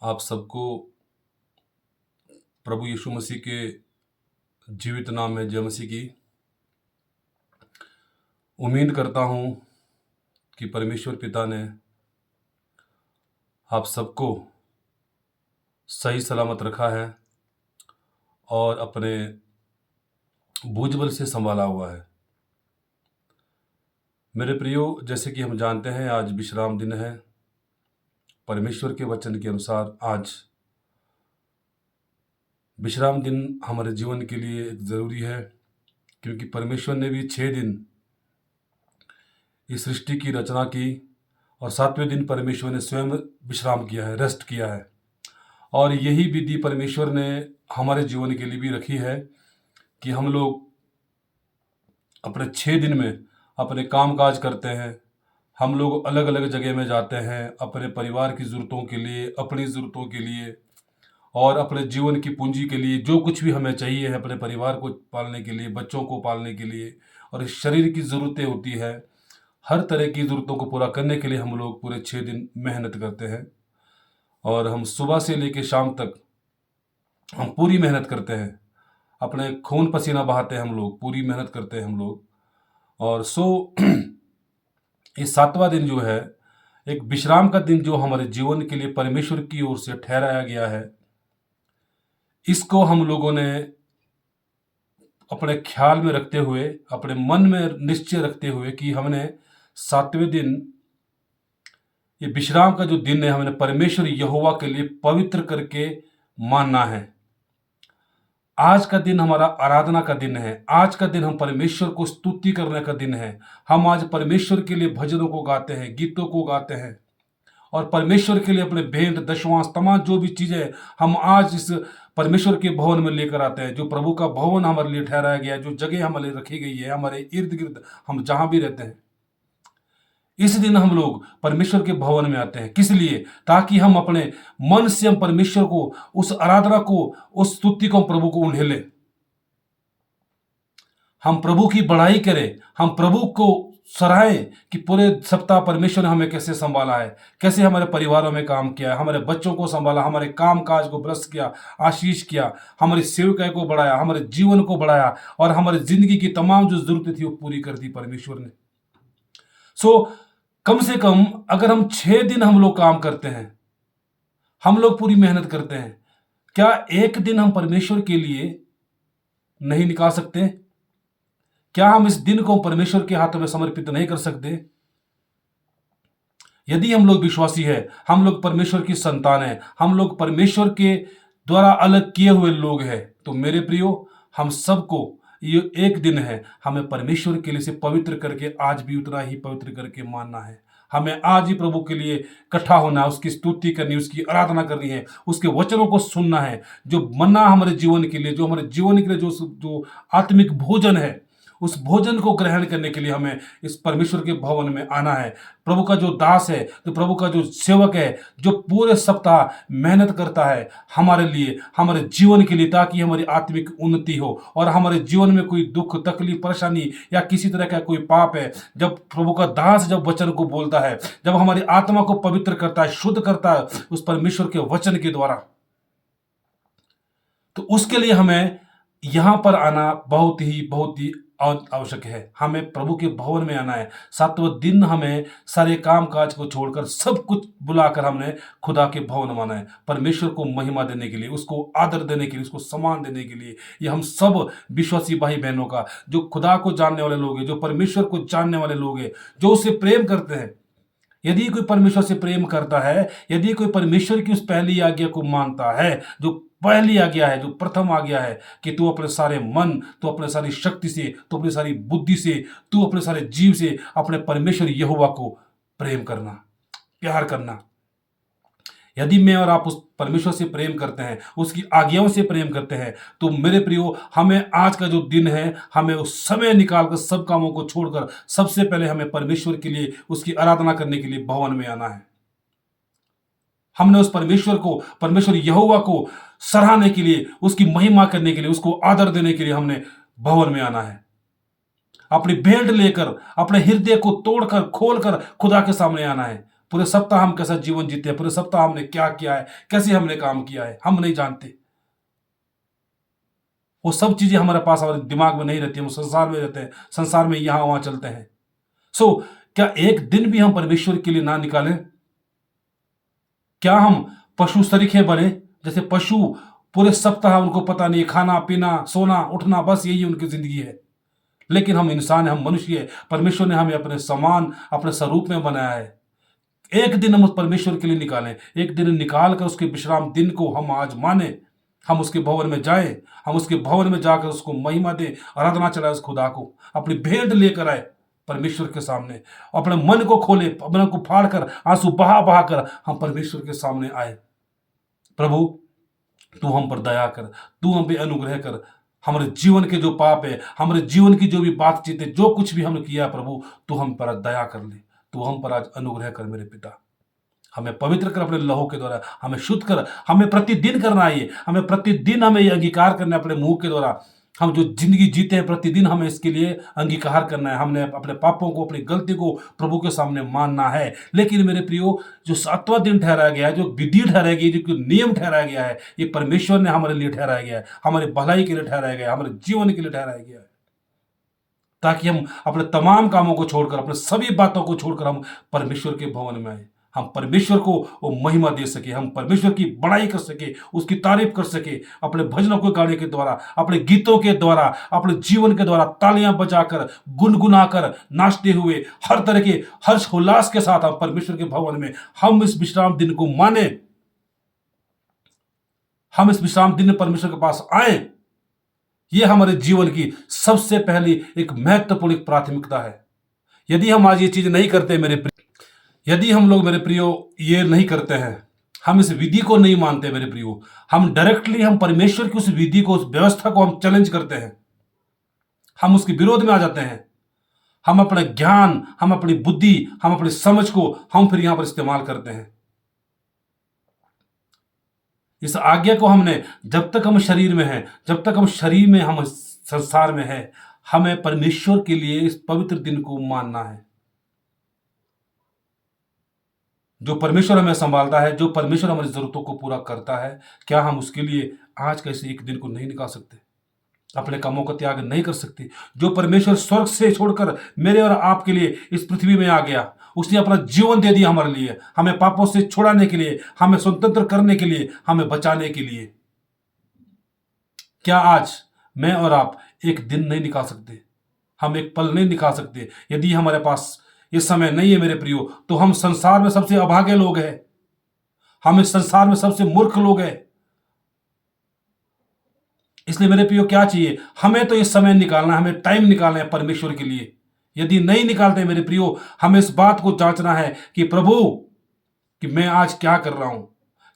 आप सबको प्रभु यीशु मसीह के जीवित नाम में जय मसीह की। उम्मीद करता हूँ कि परमेश्वर पिता ने आप सबको सही सलामत रखा है और अपने भुजबल से संभाला हुआ है। मेरे प्रियो, जैसे कि हम जानते हैं आज विश्राम दिन है। परमेश्वर के वचन के अनुसार आज विश्राम दिन हमारे जीवन के लिए एक ज़रूरी है, क्योंकि परमेश्वर ने भी 6 दिन इस सृष्टि की रचना की और 7वें दिन परमेश्वर ने स्वयं विश्राम किया है, रेस्ट किया है। और यही विधि परमेश्वर ने हमारे जीवन के लिए भी रखी है कि हम लोग अपने 6 दिन में अपने काम काज करते हैं। हम लोग अलग अलग जगह में जाते हैं अपने परिवार की ज़रूरतों के लिए, अपनी ज़रूरतों के लिए और अपने जीवन की पूंजी के लिए। जो कुछ भी हमें चाहिए है अपने परिवार को पालने के लिए, बच्चों को पालने के लिए और इस शरीर की ज़रूरतें होती है, हर तरह की ज़रूरतों को पूरा करने के लिए हम लोग पूरे 6 दिन मेहनत करते हैं। और हम सुबह से लेकर शाम तक हम पूरी मेहनत करते हैं, अपने खून पसीना बहाते हैं, हम लोग पूरी मेहनत करते हैं हम लोग। और ये 7वां दिन जो है, एक विश्राम का दिन जो हमारे जीवन के लिए परमेश्वर की ओर से ठहराया गया है, इसको हम लोगों ने अपने ख्याल में रखते हुए, अपने मन में निश्चय रखते हुए कि हमने 7वें दिन, ये विश्राम का जो दिन है, हमने परमेश्वर यहोवा के लिए पवित्र करके मानना है। आज का दिन हमारा आराधना का दिन है। आज का दिन हम परमेश्वर को स्तुति करने का दिन है। हम आज परमेश्वर के लिए भजनों को गाते हैं, गीतों को गाते हैं और परमेश्वर के लिए अपने भेंट, दशवांश, तमाम जो भी चीज़ें हम आज इस परमेश्वर के भवन में लेकर आते हैं, जो प्रभु का भवन हमारे लिए ठहराया गया है, जो जगह हमारे लिए रखी गई है, हमारे इर्द गिर्द हम जहाँ भी रहते हैं, इस दिन हम लोग परमेश्वर के भवन में आते हैं। किस लिए? ताकि हम अपने मन से हम परमेश्वर को, उस आराधना को, उस स्तुति को, हम प्रभु को उन्हेलें, हम प्रभु की बड़ाई करें, हम प्रभु को सराहें कि पूरे सप्ताह परमेश्वर ने हमें कैसे संभाला है, कैसे हमारे परिवारों में काम किया है, हमारे बच्चों को संभाला, हमारे काम काज को ब्लेस किया, आशीष किया, हमारी सेवकाई को बढ़ाया, हमारे जीवन को बढ़ाया और हमारी जिंदगी की तमाम जो जरूरतें थी वो पूरी कर दी परमेश्वर ने। कम से कम अगर हम 6 दिन हम लोग काम करते हैं, हम लोग पूरी मेहनत करते हैं, क्या एक दिन हम परमेश्वर के लिए नहीं निकाल सकते? क्या हम इस दिन को परमेश्वर के हाथों में समर्पित नहीं कर सकते? यदि हम लोग विश्वासी है, हम लोग परमेश्वर की संतान है, हम लोग परमेश्वर के द्वारा अलग किए हुए लोग हैं, तो मेरे प्रियो, हम सबको ये एक दिन है, हमें परमेश्वर के लिए से पवित्र करके आज भी उतना ही पवित्र करके मानना है। हमें आज ही प्रभु के लिए इकट्ठा होना है, उसकी स्तुति करनी, उसकी आराधना करनी है, उसके वचनों को सुनना है। जो मन्ना हमारे जीवन के लिए, जो हमारे जीवन के लिए जो आत्मिक भोजन है, उस भोजन को ग्रहण करने के लिए हमें इस परमेश्वर के भवन में आना है। प्रभु का जो दास है, जो प्रभु का जो सेवक है, जो पूरे सप्ताह मेहनत करता है हमारे लिए, हमारे जीवन के लिए, ताकि हमारी आत्मिक उन्नति हो और हमारे जीवन में कोई दुख, तकलीफ, परेशानी या किसी तरह का कोई पाप है, जब प्रभु का दास जब वचन को बोलता है, जब हमारी आत्मा को पवित्र करता है, शुद्ध करता है उस परमेश्वर के वचन के द्वारा, तो उसके लिए हमें यहां पर आना बहुत ही आवश्यक है। हमें प्रभु के भवन में आना है। 7वां दिन हमें सारे काम काज को छोड़कर सब कुछ बुलाकर हमने खुदा के भवन माना है, परमेश्वर को महिमा देने के लिए, उसको आदर देने के लिए, उसको सम्मान देने के लिए। ये हम सब विश्वासी भाई बहनों का, जो खुदा को जानने वाले लोग हैं, जो परमेश्वर को जानने वाले लोग हैं, जो उससे प्रेम करते हैं। यदि कोई परमेश्वर से प्रेम करता है, यदि कोई परमेश्वर की उस पहली आज्ञा को मानता है, जो पहली आज्ञा है, जो प्रथम आज्ञा है कि तू अपने सारे मन, तू अपने सारी शक्ति से, तू अपनी सारी बुद्धि से, तू अपने सारे जीव से अपने परमेश्वर यहोवा को प्रेम करना, प्यार करना। यदि मैं और आप उस परमेश्वर से प्रेम करते हैं, उसकी आज्ञाओं से प्रेम करते हैं, तो मेरे प्रियो, हमें आज का जो दिन है, हमें उस समय निकालकर सब कामों को छोड़कर सबसे पहले हमें परमेश्वर के लिए, उसकी आराधना करने के लिए भवन में आना है। हमने उस परमेश्वर को, परमेश्वर यहोवा को सराहने के लिए, उसकी महिमा करने के लिए, उसको आदर देने के लिए हमने भवन में आना है। अपनी भेंट लेकर, अपने हृदय को तोड़कर, खोलकर खुदा के सामने आना है। पूरे सप्ताह हम कैसा जीवन जीते हैं, पूरे सप्ताह हमने क्या किया है, कैसे हमने काम किया है, हम नहीं जानते। वो सब चीजें हमारे पास हमारे दिमाग में नहीं रहती, हम संसार में रहते हैं, संसार में यहां वहां चलते हैं। सो क्या एक दिन भी हम परमेश्वर के लिए ना निकालें? क्या हम पशु सरीखे बने? जैसे पशु पूरे सप्ताह उनको पता नहीं, खाना पीना सोना उठना, बस यही उनकी जिंदगी है। लेकिन हम इंसान हैं, हम मनुष्य हैं, परमेश्वर ने हमें अपने समान अपने स्वरूप में बनाया है। एक दिन हम उस परमेश्वर के लिए निकालें, एक दिन निकाल कर उसके विश्राम दिन को हम आज माने, हम उसके भवन में जाएं, हम उसके भवन में जाकर उसको महिमा दें, आराधना चलाए, उस खुदा को अपनी भेंट लेकर आए परमेश्वर के सामने, अपने मन को खोले, मन को फाड़ कर आंसू बहा बहा कर हम परमेश्वर के सामने आए। प्रभु तू हम पर दया कर, तू हम पे अनुग्रह कर, हमारे जीवन के जो पाप है, हमारे जीवन की जो भी बातचीत है, जो कुछ भी हमने किया प्रभु, तू हम पर आज दया कर ले, तू हम पर आज अनुग्रह कर मेरे पिता। हमें पवित्र कर अपने लहू के द्वारा, हमें शुद्ध कर, हमें प्रतिदिन करना है ये, हमें प्रतिदिन हमें ये अंगीकार करना है अपने मुंह के द्वारा। हम जो जिंदगी जीते हैं प्रतिदिन हमें इसके लिए अंगीकार करना है, हमने अपने पापों को, अपनी गलती को प्रभु के सामने मानना है। लेकिन मेरे प्रियो, जो 7वां दिन ठहराया गया है, जो विधि ठहराई गई, जो नियम ठहराया गया है, ये परमेश्वर ने हमारे लिए ठहराया गया है, हमारे भलाई के लिए ठहराया गया है, हमारे जीवन के लिए ठहराया गया है, ताकि हम अपने तमाम कामों को छोड़कर, अपने सभी बातों को छोड़कर हम परमेश्वर के भवन में आए, हम परमेश्वर को वो महिमा दे सके, हम परमेश्वर की बड़ाई कर सके, उसकी तारीफ कर सके, अपने भजनों को गाने के द्वारा, अपने गीतों के द्वारा, अपने जीवन के द्वारा तालियां बजाकर, गुनगुनाकर, नाचते हुए, हर तरह के हर्ष उल्लास के साथ हम परमेश्वर के भवन में हम इस विश्राम दिन को माने, हम इस विश्राम दिन में परमेश्वर के पास आए। यह हमारे जीवन की सबसे पहली एक महत्वपूर्ण प्राथमिकता है। यदि हम आज ये चीज नहीं करते मेरे प्रिय, यदि हम लोग मेरे प्रियो ये नहीं करते हैं, हम इस विधि को नहीं मानते मेरे प्रियो, हम डायरेक्टली हम परमेश्वर की उस विधि को, उस व्यवस्था को हम चैलेंज करते हैं, हम उसके विरोध में आ जाते हैं, हम अपने ज्ञान, हम अपनी बुद्धि, हम अपनी समझ को हम फिर यहां पर इस्तेमाल करते हैं। इस आज्ञा को हमने, जब तक हम शरीर में हैं, जब तक हम शरीर में, हम संसार में हैं, हमें परमेश्वर के लिए इस पवित्र दिन को मानना है। जो परमेश्वर हमें संभालता है, जो परमेश्वर हमारी जरूरतों को पूरा करता है, क्या हम उसके लिए आज कैसे एक दिन को नहीं निकाल सकते, अपने कामों का त्याग नहीं कर सकते? जो परमेश्वर स्वर्ग से छोड़कर मेरे और आपके लिए इस पृथ्वी में आ गया, उसने अपना जीवन दे दिया हमारे लिए, हमें पापों से छुड़ाने के लिए, हमें स्वतंत्र करने के लिए, हमें बचाने के लिए। क्या आज मैं और आप एक दिन नहीं निकाल सकते? हम एक पल नहीं निकाल सकते? यदि हमारे पास ये समय नहीं है मेरे प्रियो, तो हम संसार में सबसे अभागे लोग हैं, हम इस संसार में सबसे मूर्ख लोग हैं। इसलिए मेरे प्रियो क्या चाहिए? हमें तो इस समय निकालना है, हमें टाइम निकालना है परमेश्वर के लिए। यदि नहीं निकालते मेरे प्रियो, हमें इस बात को जांचना है कि प्रभु, कि मैं आज क्या कर रहा हूं,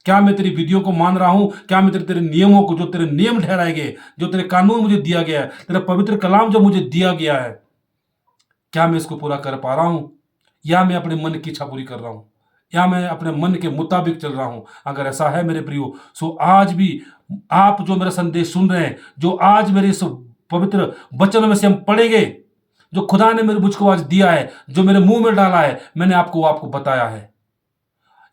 क्या मैं तेरी विधियों को मान रहा हूं, क्या मैं तेरे नियमों को, जो तेरे नियम ठहराए गए, जो तेरे कानून मुझे दिया गया है, तेरा पवित्र कलाम जो मुझे दिया गया है, क्या मैं इसको पूरा कर पा रहा हूं, या मैं अपने मन की इच्छा पूरी कर रहा हूं, या मैं अपने मन के मुताबिक चल रहा हूं? अगर ऐसा है मेरे प्रियो, सो आज भी आप जो मेरा संदेश सुन रहे हैं, जो आज मेरे इस पवित्र वचनों में से हम पढ़ेंगे, जो खुदा ने मेरे मुझको आज दिया है, जो मेरे मुंह में डाला है, मैंने आपको बताया है।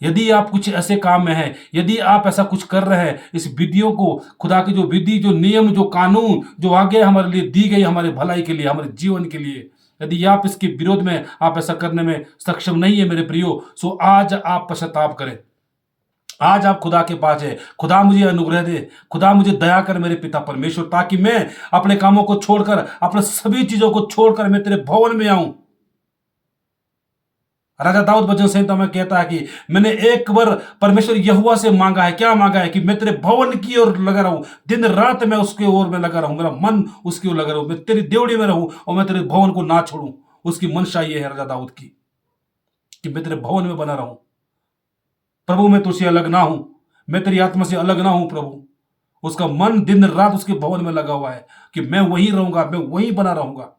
यदि आप कुछ ऐसे काम में हैं, यदि आप ऐसा कुछ कर रहे हैं, इस विधियों को, खुदा की जो विधि, जो नियम, जो कानून, जो आगे हमारे लिए दी गई, हमारे भलाई के लिए, हमारे जीवन के लिए, यदि आप इसके विरोध में, आप ऐसा करने में सक्षम नहीं है मेरे प्रियो, सो आज आप पश्चाताप करें। आज आप खुदा के पास है, खुदा मुझे अनुग्रह दे, खुदा मुझे दया कर मेरे पिता परमेश्वर, ताकि मैं अपने कामों को छोड़कर, अपने सभी चीजों को छोड़कर मैं तेरे भवन में आऊं। राजा दाऊद भजन संहिता में कहता है कि मैंने एक बार परमेश्वर यहोवा से मांगा है, क्या मांगा है? कि मैं तेरे भवन की ओर लगा रहूं, दिन रात मैं उसके ओर में लगा रहूं, मेरा मन उसकी ओर लगा रहूं, मैं तेरी देवड़ी में रहूं और मैं तेरे भवन को ना छोड़ूं। उसकी मनसा ये है राजा दाऊद की, कि मैं तेरे भवन में बना रहूं। प्रभु मैं तुझसे अलग ना हूं, मैं तेरी आत्मा से अलग ना हूं प्रभु। उसका मन दिन रात उसके भवन में लगा हुआ है कि मैं वहीं रहूंगा, मैं वहीं बना रहूंगा।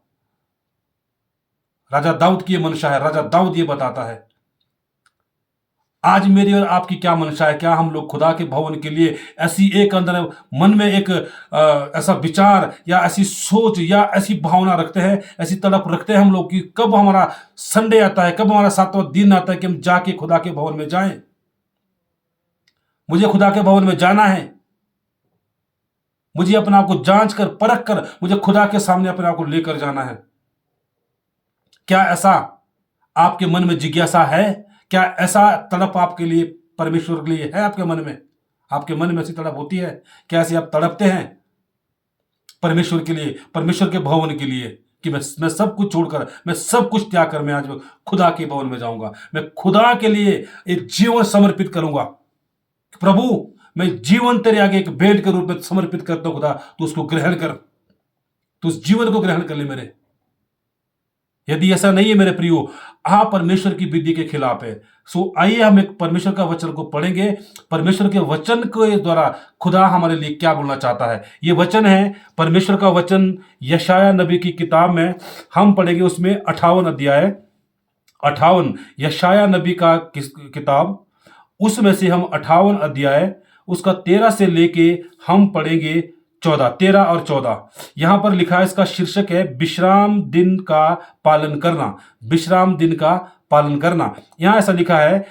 राजा दाऊद की ये मनशा है, राजा दाऊद ये बताता है। आज मेरी और आपकी क्या मंशा है? क्या हम लोग खुदा के भवन के लिए ऐसी एक अंदर मन में एक ऐसा विचार या ऐसी सोच या ऐसी भावना रखते हैं, ऐसी तड़प रखते हैं हम लोग कि कब हमारा संडे आता है, कब हमारा 7वां दिन आता है कि हम जाके खुदा के भवन में जाएं। मुझे खुदा के भवन में जाना है, मुझे अपने आप को जांच कर परख कर मुझे खुदा के सामने अपने आप को लेकर जाना है। क्या ऐसा आपके मन में जिज्ञासा है? क्या ऐसा तड़प आपके लिए, परमेश्वर के लिए है आपके मन में? आपके मन में ऐसी तड़प होती है? क्या ऐसे आप तड़पते हैं परमेश्वर के लिए, परमेश्वर के भवन के लिए कि मैं सब कुछ छोड़कर, मैं सब कुछ त्याग कर मैं आज खुदा के भवन में जाऊंगा, मैं खुदा के लिए एक जीवन समर्पित करूंगा। प्रभु, मैं जीवन तेरे आगे एक भेंट के रूप में समर्पित करता हूं। खुदा, तू उसको ग्रहण कर, तू उस जीवन को ग्रहण कर ले मेरे। यदि ऐसा नहीं है मेरे प्रियो, आप परमेश्वर की विधि के खिलाफ है। सो आइए हम एक परमेश्वर का वचन को पढ़ेंगे। परमेश्वर के वचन के द्वारा खुदा हमारे लिए क्या बोलना चाहता है। ये वचन है परमेश्वर का वचन, यशाया नबी की किताब में हम पढ़ेंगे। उसमें 58 अध्याय, 58 यशाया नबी का किताब, उसमें से हम 58 अध्याय उसका 13 से लेके हम पढ़ेंगे 14, 13 और 14। यहां पर लिखा है, इसका शीर्षक है विश्राम दिन का पालन करना। विश्राम दिन का पालन करना। यहां ऐसा लिखा है,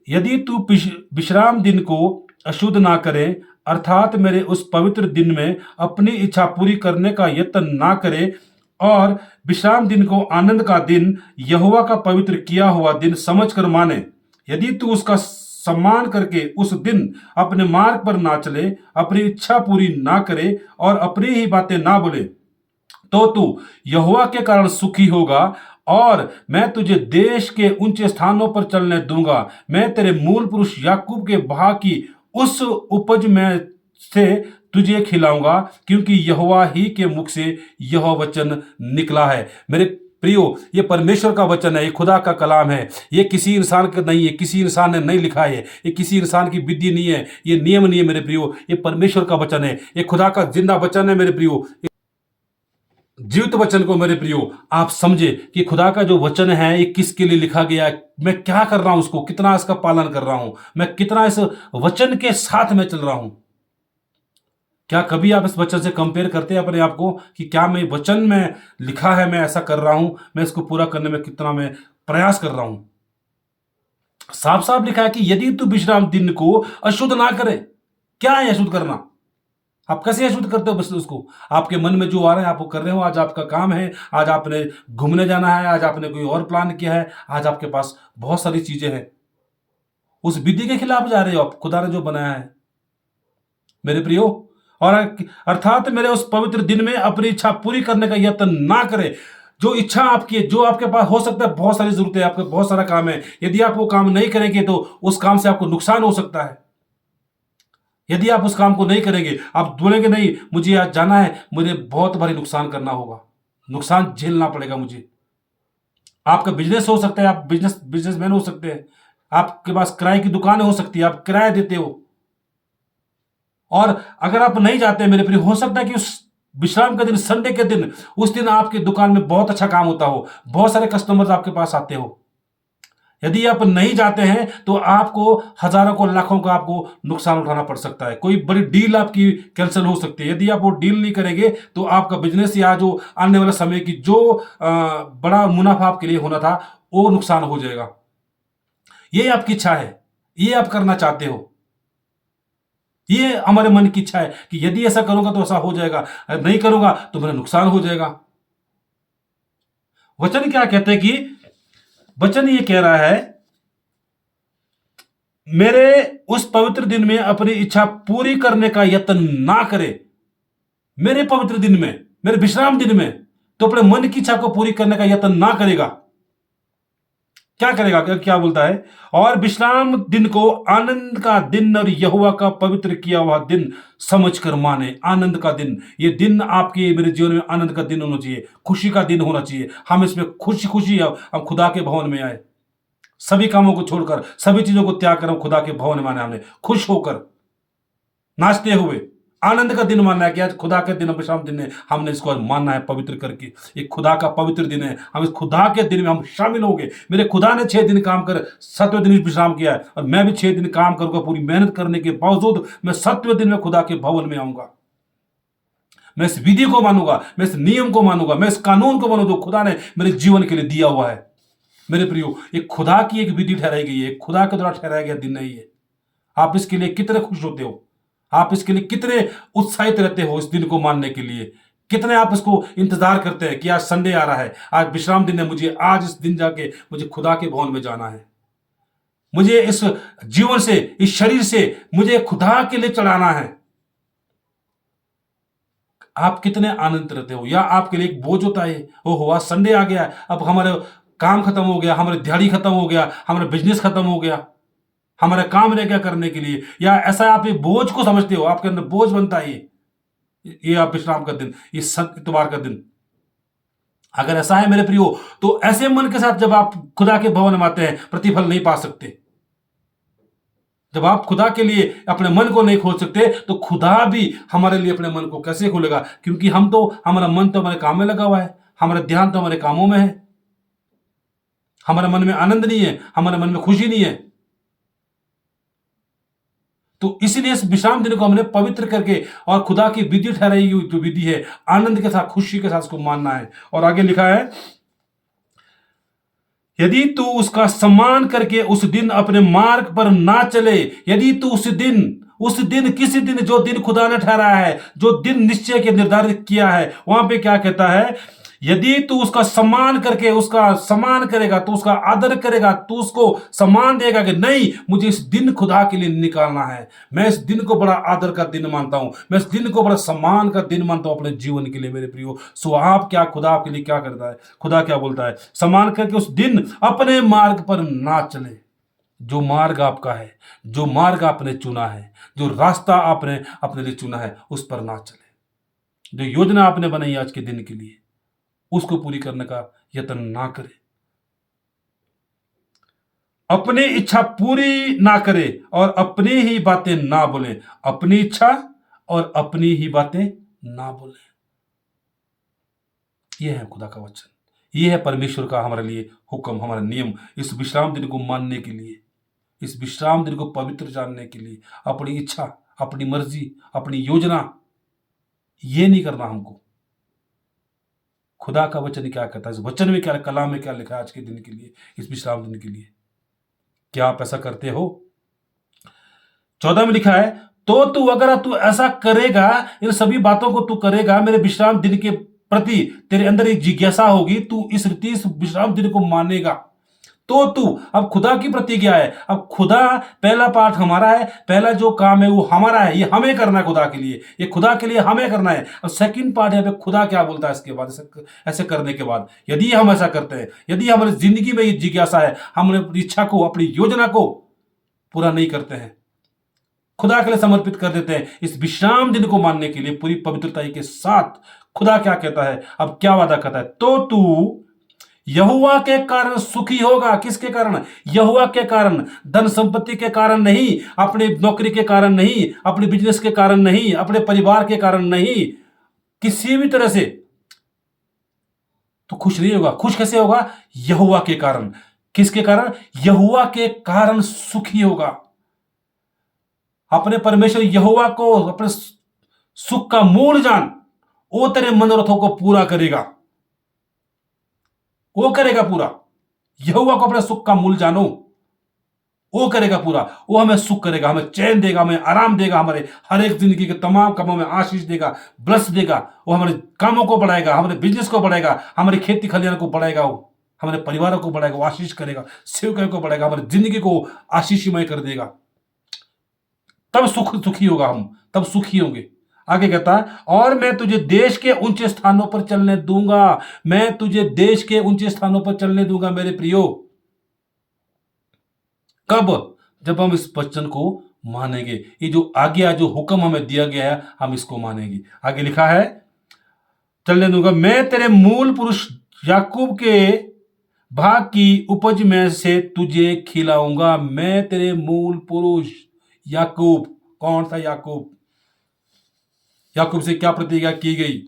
यदि तू विश्राम दिन को अशुद्ध ना करे, अर्थात मेरे उस पवित्र दिन में अपनी इच्छा पूरी करने का यत्न ना करे और विश्राम दिन को आनंद का दिन, यहोवा का पवित्र किया हुआ दिन समझकर माने, यदि तू उसका सम्मान करके उस दिन अपने मार्ग पर ना चले, अपनी इच्छा पूरी ना करे और अपनी ही बातें ना बोले, तो तू यहोवा के कारण सुखी होगा और मैं तुझे देश के ऊंचे स्थानों पर चलने दूंगा। मैं तेरे मूल पुरुष याकूब के भाग की उस उपज में से तुझे खिलाऊंगा, क्योंकि यहोवा ही के मुख से यह वचन निकला है। मेरे प्रियो, ये परमेश्वर का वचन है, ये खुदा का कलाम है। ये किसी इंसान का नहीं है, किसी इंसान ने नहीं लिखा है, ये किसी इंसान की विधि नहीं है, ये नियम नहीं है मेरे प्रियो। ये परमेश्वर का वचन है, ये खुदा का जिंदा वचन है मेरे प्रियो। जीवित वचन को मेरे प्रियो आप समझे कि खुदा का जो वचन है ये किसके लिए लिखा गया है, मैं क्या कर रहा हूं उसको, कितना इसका पालन कर रहा हूं, मैं कितना इस वचन के साथ में चल रहा हूं। क्या कभी आप इस वचन से कंपेयर करते हैं अपने आप को कि क्या मैं वचन में लिखा है मैं ऐसा कर रहा हूं, मैं इसको पूरा करने में कितना मैं प्रयास कर रहा हूं। साफ साफ लिखा है कि यदि तू विश्राम दिन को अशुद्ध ना करे। क्या है अशुद्ध करना? आप कैसे अशुद्ध करते हो? बस उसको आपके मन में जो आ रहा है आप वो कर रहे हो। आज आपका काम है, आज आपने घूमने जाना है, आज आपने कोई और प्लान किया है, आज आपके पास बहुत सारी चीजें हैं, उस विधि के खिलाफ जा रहे हो आप, खुदा ने जो बनाया है मेरे प्रियो। और अर्थात मेरे उस पवित्र दिन में अपनी इच्छा पूरी करने का यत्न ना करे। जो इच्छा आपकी है, जो आपके पास हो सकता है, बहुत सारी जरूरतें हैं, आपके बहुत सारा काम है, यदि आप वो काम नहीं करेंगे तो उस काम से आपको नुकसान हो सकता है। यदि आप उस काम को नहीं करेंगे, आप बोलेंगे नहीं मुझे आज जाना है, मुझे बहुत भारी नुकसान करना होगा, नुकसान झेलना पड़ेगा मुझे। आपका बिजनेस हो सकता है, आप बिजनेसमैन हो सकते हैं, आपके पास किराए की दुकान हो सकती है, आप किराया देते हो, और अगर आप नहीं जाते मेरे प्रिय, हो सकता है कि उस विश्राम के दिन, संडे के दिन, उस दिन आपकी दुकान में बहुत अच्छा काम होता हो, बहुत सारे कस्टमर्स आपके पास आते हो। यदि आप नहीं जाते हैं तो आपको हजारों को, लाखों का आपको नुकसान उठाना पड़ सकता है। कोई बड़ी डील आपकी कैंसिल हो सकती है। यदि आप वो डील नहीं करेंगे तो आपका बिजनेस या जो आने वाले समय की जो बड़ा मुनाफा आपके लिए होना था वो नुकसान हो जाएगा। ये आपकी इच्छा है, ये आप करना चाहते हो, ये हमारे मन की इच्छा है कि यदि ऐसा करूंगा तो ऐसा हो जाएगा, नहीं करूंगा तो मेरा नुकसान हो जाएगा। वचन क्या कहते हैं कि वचन ये कह रहा है, मेरे उस पवित्र दिन में अपनी इच्छा पूरी करने का यत्न ना करे। मेरे पवित्र दिन में, मेरे विश्राम दिन में तो अपने मन की इच्छा को पूरी करने का यत्न ना करेगा। क्या करेगा? क्या बोलता है? और विश्राम दिन को आनंद का दिन और यहोवा का पवित्र किया हुआ दिन समझकर माने। आनंद का दिन, ये दिन आपके मेरे जीवन में आनंद का दिन होना चाहिए, खुशी का दिन होना चाहिए। हम इसमें खुशी खुशी हम खुदा के भवन में आए, सभी कामों को छोड़कर, सभी चीजों को त्याग कर हम खुदा के भवन में आने, हमने खुश होकर, नाचते हुए, आनंद का दिन मानना है कि आज खुदा के दिन, विश्राम दिन है, हमने इसको मानना है पवित्र करके। ये खुदा का पवित्र दिन है, हम इस खुदा के दिन में हम शामिल होंगे। मेरे खुदा ने 6 दिन काम कर 7वें दिन विश्राम किया है, और मैं भी 6 दिन काम करूंगा। पूरी मेहनत करने के बावजूद मैं 7वें दिन में खुदा के भवन में आऊंगा। मैं इस विधि को मानूंगा, मैं इस नियम को मानूंगा, मैं इस कानून को मानूंगा जो खुदा ने मेरे जीवन के लिए दिया हुआ है। मेरे प्रियो, ये खुदा की एक विधि ठहराई गई है, खुदा के द्वारा ठहराया गया दिन नहीं है। आप इसके लिए कितने खुश होते हो, आप इसके लिए कितने उत्साहित रहते हो, इस दिन को मानने के लिए कितने आप इसको इंतजार करते हैं कि आज संडे आ रहा है, आज विश्राम दिन है, मुझे आज इस दिन जाके मुझे खुदा के भवन में जाना है, मुझे इस जीवन से, इस शरीर से मुझे खुदा के लिए चढ़ाना है। आप कितने आनंदित रहते हो, या आपके लिए एक बोझ होता है, ओहो आज संडे आ गया, अब हमारे काम खत्म हो गया, हमारी दिहाड़ी खत्म हो गया, हमारा बिजनेस खत्म हो गया, हमारा काम रह गया करने के लिए, या ऐसा आप ये बोझ को समझते हो, आपके अंदर बोझ बनता है ये आप विश्राम का दिन, ये इतवार का दिन। अगर ऐसा है मेरे प्रियो, तो ऐसे मन के साथ जब आप खुदा के भवन में आते हैं, प्रतिफल नहीं पा सकते। जब आप खुदा के लिए अपने मन को नहीं खोल सकते, तो खुदा भी हमारे लिए अपने मन को कैसे खोलेगा? क्योंकि हमारा मन तो हमारे काम में लगा हुआ है, हमारा ध्यान तो हमारे कामों में है, हमारे मन में आनंद नहीं है, हमारे मन में खुशी नहीं है। तो इसलिए इस विश्राम दिन को हमने पवित्र करके और खुदा की विधि ठहराई हुई जो विधि है, आनंद के साथ, खुशी के साथ उसको मानना है। और आगे लिखा है, यदि तू उसका सम्मान करके उस दिन अपने मार्ग पर ना चले, यदि तू उस दिन किसी दिन, जो दिन खुदा ने ठहराया है, जो दिन निश्चय के निर्धारित किया है, वहां पे क्या कहता है, यदि तू उसका सम्मान करके उसका सम्मान करेगा, तू उसका आदर करेगा, तू उसको सम्मान देगा कि नहीं, मुझे इस दिन खुदा के लिए निकालना है, मैं इस दिन को बड़ा आदर का दिन मानता हूं, मैं इस दिन को बड़ा सम्मान का दिन मानता हूं अपने जीवन के लिए। मेरे प्रियो, सो आप क्या, खुदा आपके लिए क्या करता है? खुदा क्या बोलता है? सम्मान करके उस दिन अपने मार्ग पर ना चले। जो मार्ग आपका है, जो मार्ग आपने चुना है, जो रास्ता आपने अपने लिए चुना है, उस पर ना चले। जो योजना आपने बनाई आज के दिन के लिए, उसको पूरी करने का यत्न ना करे। अपनी इच्छा पूरी ना करे और अपनी ही बातें ना बोले। अपनी इच्छा और अपनी ही बातें ना बोले। यह है खुदा का वचन, यह है परमेश्वर का हमारे लिए हुक्म, हमारा नियम, इस विश्राम दिन को मानने के लिए, इस विश्राम दिन को पवित्र जानने के लिए। अपनी इच्छा, अपनी मर्जी, अपनी योजना, ये नहीं करना हमको। खुदा का वचन क्या कहता है, इस वचन में क्या, कलाम में क्या लिखा है आज के दिन के लिए, इस विश्राम दिन के लिए? क्या आप ऐसा करते हो? 14 में लिखा है, तो तू अगर तू ऐसा करेगा, इन सभी बातों को तू करेगा, मेरे विश्राम दिन के प्रति तेरे अंदर एक जिज्ञासा होगी, तू इस रीति इस विश्राम दिन को मानेगा, तो तू, अब खुदा की प्रतिज्ञा है, अब खुदा, पहला पार्ट हमारा है, पहला जो काम है वो हमारा है, ये हमें करना है खुदा के लिए, ये खुदा के लिए हमें करना है। अब सेकंड पार्ट है, खुदा क्या बोलता है इसके बाद, ऐसे करने के बाद, यदि हम ऐसा करते हैं, यदि हमारी जिंदगी में ये जिज्ञासा है, हम अपनी इच्छा को, अपनी योजना को पूरा नहीं करते हैं, खुदा के लिए समर्पित कर देते हैं, इस विश्राम दिन को मानने के लिए पूरी पवित्रता के साथ, खुदा क्या कहता है, अब क्या वादा करता है, तो तू यहोवा के कारण सुखी होगा। किसके कारण? यहोवा के कारण, धन संपत्ति के कारण नहीं, अपनी नौकरी के कारण नहीं, अपने बिजनेस के कारण नहीं, अपने परिवार के कारण नहीं, किसी भी तरह से तो खुश नहीं होगा। खुश कैसे होगा? यहोवा के कारण। किसके कारण? यहोवा के कारण सुखी होगा। अपने परमेश्वर यहोवा को अपने सुख का मूल जान, वो तेरे मनोरथों को पूरा करेगा, वो करेगा पूरा। यहोवा को अपने सुख का मूल जानो, वो करेगा पूरा। वो हमें सुख करेगा, हमें चैन देगा, हमें आराम देगा, हमारे हर एक जिंदगी के तमाम कामों में आशीष देगा, ब्लस देगा। वो हमारे कामों को बढ़ाएगा, हमारे बिजनेस को बढ़ाएगा, हमारी खेती खलिहान को बढ़ाएगा, वो हमारे परिवारों को बढ़ाएगा, वो आशीष करेगा, सेवकों को बढ़ाएगा, हमारी जिंदगी को आशीषमय कर देगा। तब सुखी होगा, हम तब सुखी होंगे। आगे कहता है, और मैं तुझे देश के ऊंचे स्थानों पर चलने दूंगा। मैं तुझे देश के ऊंचे स्थानों पर चलने दूंगा मेरे प्रियो। कब? जब हम इस वचन को मानेंगे, ये जो आज्ञा, जो हुक्म हमें दिया गया है, हम इसको मानेंगे। आगे लिखा है, चलने दूंगा, मैं तेरे मूल पुरुष याकूब के भाग की उपज में से तुझे खिलाऊंगा। मैं तेरे मूल पुरुष याकूब। कौन सा याकूब? याकूब से क्या प्रतिज्ञा की गई,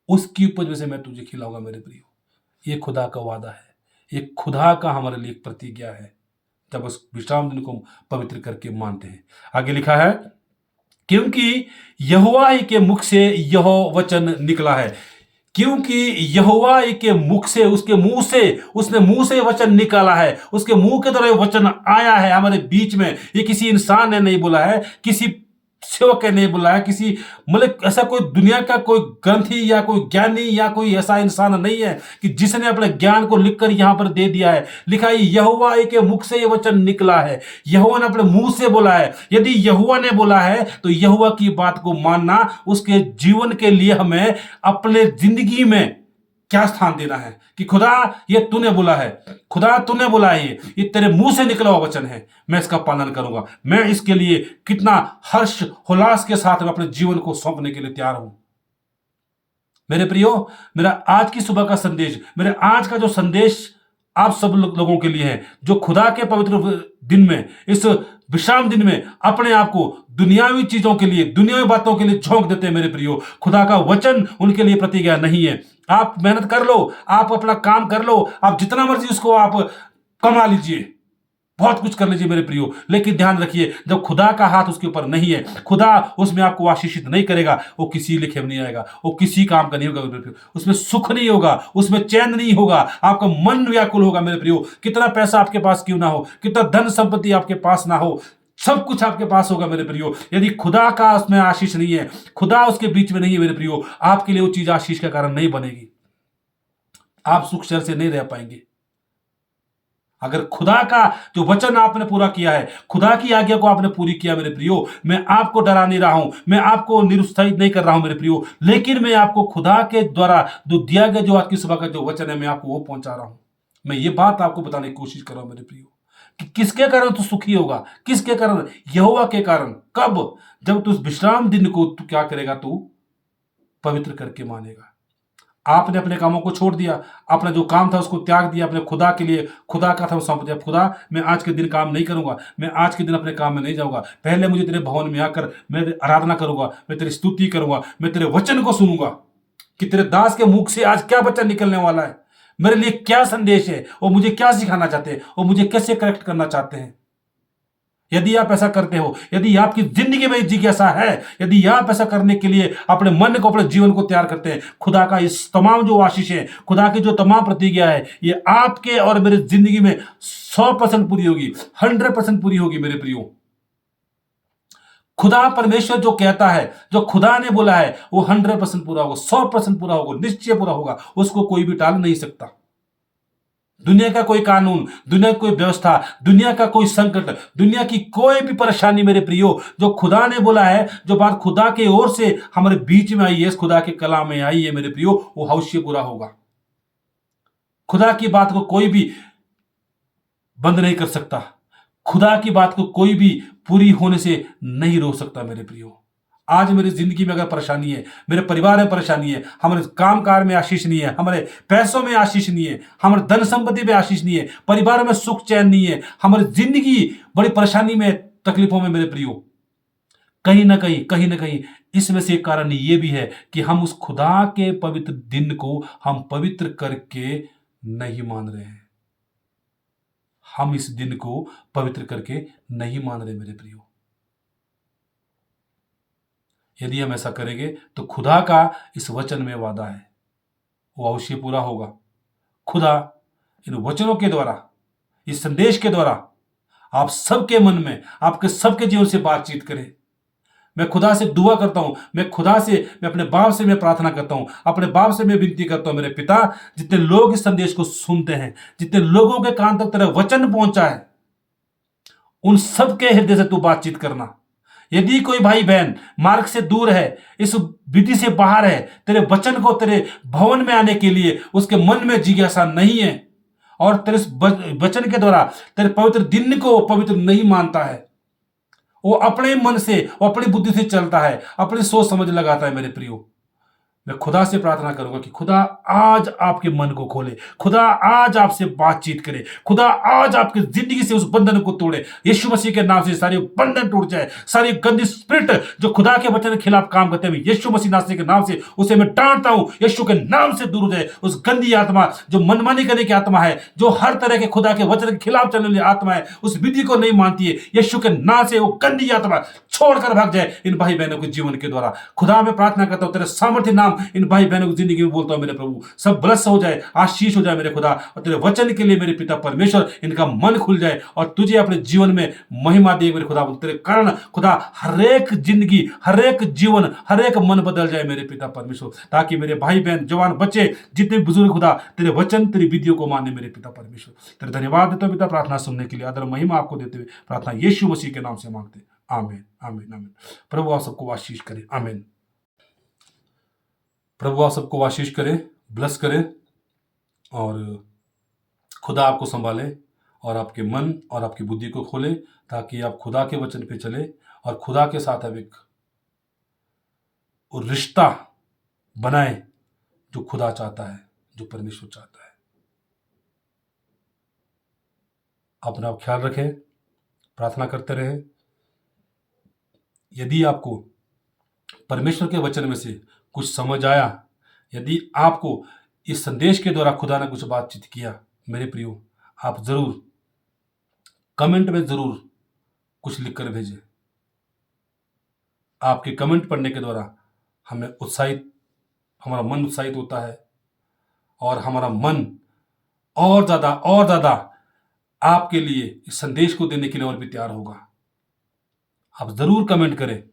उसकी उपज में से मैं तुझे खिलाऊंगा मेरे प्रियो। ये खुदा का वादा है, ये खुदा का हमारे लिए एक प्रतिज्ञा है जब उस विश्राम दिन को पवित्र करके मानते हैं। आगे लिखा है, क्योंकि यहोवा ही के मुख से यह वचन निकला है। क्योंकि यहोवा ही के मुख से, उसके मुंह से, उसने मुंह से वचन निकाला है, उसके मुंह के द्वारा वचन आया है हमारे बीच में। ये किसी इंसान ने नहीं बोला है, किसी सेवक ने नहीं बोला है, किसी मतलब ऐसा कोई दुनिया का कोई ग्रंथी या कोई ज्ञानी या कोई ऐसा इंसान नहीं है कि जिसने अपने ज्ञान को लिखकर यहां पर दे दिया है। लिखा है यहोवा के मुख से ये वचन निकला है, यहोवा ने अपने मुंह से बोला है। यदि यहोवा ने बोला है तो यहोवा की बात को मानना, उसके जीवन के लिए हमें अपने जिंदगी में क्या स्थान देना है कि खुदा ये तूने बोला है, खुदा तूने बोला है, ये तेरे मुंह से निकला हुआ वचन है, मैं इसका पालन करूंगा। मैं इसके लिए कितना हर्ष उल्लास के साथ में अपने जीवन को सौंपने के लिए तैयार हूं। मेरे प्रियो, मेरा आज की सुबह का संदेश, मेरे आज का जो संदेश आप सब लोगों के लिए है जो खुदा के पवित्र दिन में, इस विश्राम दिन में अपने आप को दुनियावी चीजों के लिए, दुनियावी बातों के लिए झोंक देते हैं। मेरे प्रियो, खुदा का वचन उनके लिए प्रतिज्ञा नहीं है। आप मेहनत कर लो, आप अपना काम कर लो, आप जितना मर्जी उसको आप कमा लीजिए, बहुत कुछ कर लीजिए मेरे प्रियो, लेकिन ध्यान रखिए जब खुदा का हाथ उसके ऊपर नहीं है, खुदा उसमें आपको आशीषित नहीं करेगा, वो किसी लिखे में नहीं आएगा, वो किसी काम का नहीं होगा, उसमें सुख नहीं होगा, उसमें चैन नहीं होगा, आपका मन व्याकुल होगा। मेरे प्रियो, कितना पैसा आपके पास क्यों ना हो, कितना धन संपत्ति आपके पास ना हो, सब कुछ आपके पास होगा मेरे प्रियो, यदि खुदा का उसमें आशीष नहीं है, खुदा उसके बीच में नहीं है मेरे प्रियो, आपके लिए वो चीज आशीष का कारण नहीं बनेगी। आप सुख चैन से नहीं रह पाएंगे। अगर खुदा का जो वचन आपने पूरा किया है, खुदा की आज्ञा को आपने पूरी किया मेरे प्रियो, मैं आपको डरा नहीं रहा हूं, मैं आपको निरुत्साहित नहीं कर रहा हूं मेरे प्रियो, लेकिन मैं आपको खुदा के द्वारा जो दिया गया जो आज की सुबह का जो वचन है, मैं आपको वो पहुंचा रहा हूं। मैं ये बात आपको बताने की कोशिश कर रहा हूं मेरे प्रियो कि किसके कारण तू सुखी होगा, किसके कारण, यहोवा के कारण। कब? जब तू विश्राम दिन को तू क्या करेगा, तू पवित्र करके मानेगा। आपने अपने कामों को छोड़ दिया, अपना जो काम था उसको त्याग दिया, अपने खुदा के लिए, खुदा का था सौंप दिया। खुदा मैं आज के दिन काम नहीं करूंगा, मैं आज के दिन अपने काम में नहीं जाऊंगा, पहले मुझे तेरे भवन में आकर मैं आराधना करूंगा, मैं तेरी स्तुति करूंगा, मैं तेरे वचन को सुनूंगा कि तेरे दास के मुख से आज क्या वचन निकलने वाला है, मेरे लिए क्या संदेश है, और मुझे क्या सिखाना चाहते हैं, और मुझे कैसे करेक्ट करना चाहते हैं। यदि आप ऐसा करते हो, यदि आपकी जिंदगी में जिज्ञासा है, यदि आप ऐसा करने के लिए अपने मन को, अपने जीवन को तैयार करते हैं, खुदा का इस तमाम जो आशीष है, खुदा की जो तमाम प्रतिज्ञा है, ये आपके और मेरे जिंदगी में 100% पूरी होगी, 100% पूरी होगी मेरे प्रियो। खुदा परमेश्वर जो कहता है, जो खुदा ने बोला है, वो 100% पूरा होगा, 100% पूरा होगा, निश्चय पूरा होगा, उसको कोई भी टाल नहीं सकता। दुनिया का कोई कानून, दुनिया की कोई व्यवस्था, दुनिया का कोई संकट, दुनिया की कोई भी परेशानी मेरे प्रियो, जो खुदा ने बोला है, जो बात खुदा के ओर से हमारे बीच में आई है, इस खुदा के कलाम में आई है मेरे प्रियो, वो अवश्य पूरा होगा। खुदा की बात को कोई भी बंद नहीं कर सकता, खुदा की बात को कोई भी पूरी होने से नहीं रोक सकता मेरे प्रियो। आज मेरी जिंदगी में अगर परेशानी है, मेरे परिवार में परेशानी है, हमारे कामकाज में आशीष नहीं है, हमारे पैसों में आशीष नहीं है, हमारे धन संपत्ति में आशीष नहीं है, परिवार में सुख चैन नहीं है, हमारी जिंदगी बड़ी परेशानी में, तकलीफों में मेरे प्रियो, कहीं ना कहीं इसमें से एक कारण ये भी है कि हम उस खुदा के पवित्र दिन को हम पवित्र करके नहीं मान रहे हैं। हम इस दिन को पवित्र करके नहीं मान रहे मेरे प्रियो। यदि हम ऐसा करेंगे तो खुदा का इस वचन में वादा है, वो अवश्य पूरा होगा। खुदा इन वचनों के द्वारा, इस संदेश के द्वारा आप सबके मन में, आपके सबके जीवन से बातचीत करें। मैं खुदा से दुआ करता हूं, मैं खुदा से, मैं अपने बाप से मैं प्रार्थना करता हूं, अपने बाप से मैं विनती करता हूं, मेरे पिता, जितने लोग इस संदेश को सुनते हैं, जितने लोगों के कान तक तेरा वचन पहुंचा है, उन सबके हृदय से तू बातचीत करना। यदि कोई भाई बहन मार्ग से दूर है, इस विधि से बाहर है, तेरे वचन को, तेरे भवन में आने के लिए उसके मन में जिज्ञासा नहीं है, और तेरे वचन के द्वारा तेरे पवित्र दिन को पवित्र नहीं मानता है, वो अपने मन से, वो अपनी बुद्धि से चलता है, अपनी सोच समझ लगाता है मेरे प्रियो, मैं खुदा से प्रार्थना करूंगा कि खुदा आज आपके मन को खोले, खुदा आज आपसे बातचीत करे, खुदा आज आपकी जिंदगी से उस बंधन को तोड़े। यीशु मसीह के नाम से सारे बंधन टूट जाए, सारी गंदी स्पिरिट जो खुदा के वचन के खिलाफ काम करते हैं, यीशु मसीह नासरी के नाम से उसे मैं डांटता हूं, यीशु के नाम से दूर हो जाए। उस गंदी आत्मा जो मनमानी करने की आत्मा है, जो हर तरह के खुदा के वचन के खिलाफ चलने वाली आत्मा है, उस विधि को नहीं मानती है, यीशु के नाम से वो गंदी आत्मा छोड़कर भाग जाए इन भाई बहनों के जीवन के द्वारा। खुदा मैं प्रार्थना करता हूं, तेरे सामर्थ्य नाम इन भाई बहनों की जिंदगी में बोलता हूं मेरे प्रभु, सब ब्लस हो जाए, आशीष हो जाए मेरे खुदा, और तेरे वचन के लिए मेरे पिता परमेश्वर इनका मन खुल जाए और तुझे अपने जीवन में महिमा दे मेरे खुदा। तेरे कारण खुदा हर एक जिंदगी, हर एक जीवन, हर एक मन बदल जाए मेरे पिता परमेश्वर, ताकि मेरे भाई बहन, जवान बच्चे, जितने भी बुजुर्ग खुदा तेरे वचन, तेरी विधियों को माने मेरे पिता परमेश्वर। तेरे धन्यवाद देता हूं पिता, प्रार्थना सुनने के लिए आदर महिमा आपको देते हुए प्रार्थना यीशु मसीह के नाम से मांगते, आमीन आमीन आमीन। प्रभु आप सबको आशीष करे, आमीन। प्रभु आप सबको आशीष करे, ब्लेस करे, और खुदा आपको संभाले और आपके मन और आपकी बुद्धि को खोले, ताकि आप खुदा के वचन पे चले और खुदा के साथ आप एक रिश्ता बनाए जो खुदा चाहता है, जो परमेश्वर चाहता है। अपना आप ख्याल रखें, प्रार्थना करते रहें। यदि आपको परमेश्वर के वचन में से कुछ समझ आया, यदि आपको इस संदेश के द्वारा खुदा ने कुछ बातचीत किया, मेरे प्रियो, आप जरूर कमेंट में जरूर कुछ लिख कर भेजें। आपके कमेंट पढ़ने के द्वारा हमारा मन उत्साहित होता है, और हमारा मन और ज़्यादा आपके लिए इस संदेश को देने के लिए और भी तैयार होगा। आप ज़रूर कमेंट करें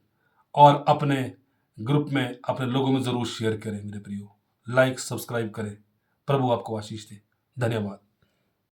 और अपने ग्रुप में, अपने लोगों में ज़रूर शेयर करें मेरे प्रियो। लाइक, सब्सक्राइब करें। प्रभु आपको आशीष दे। धन्यवाद।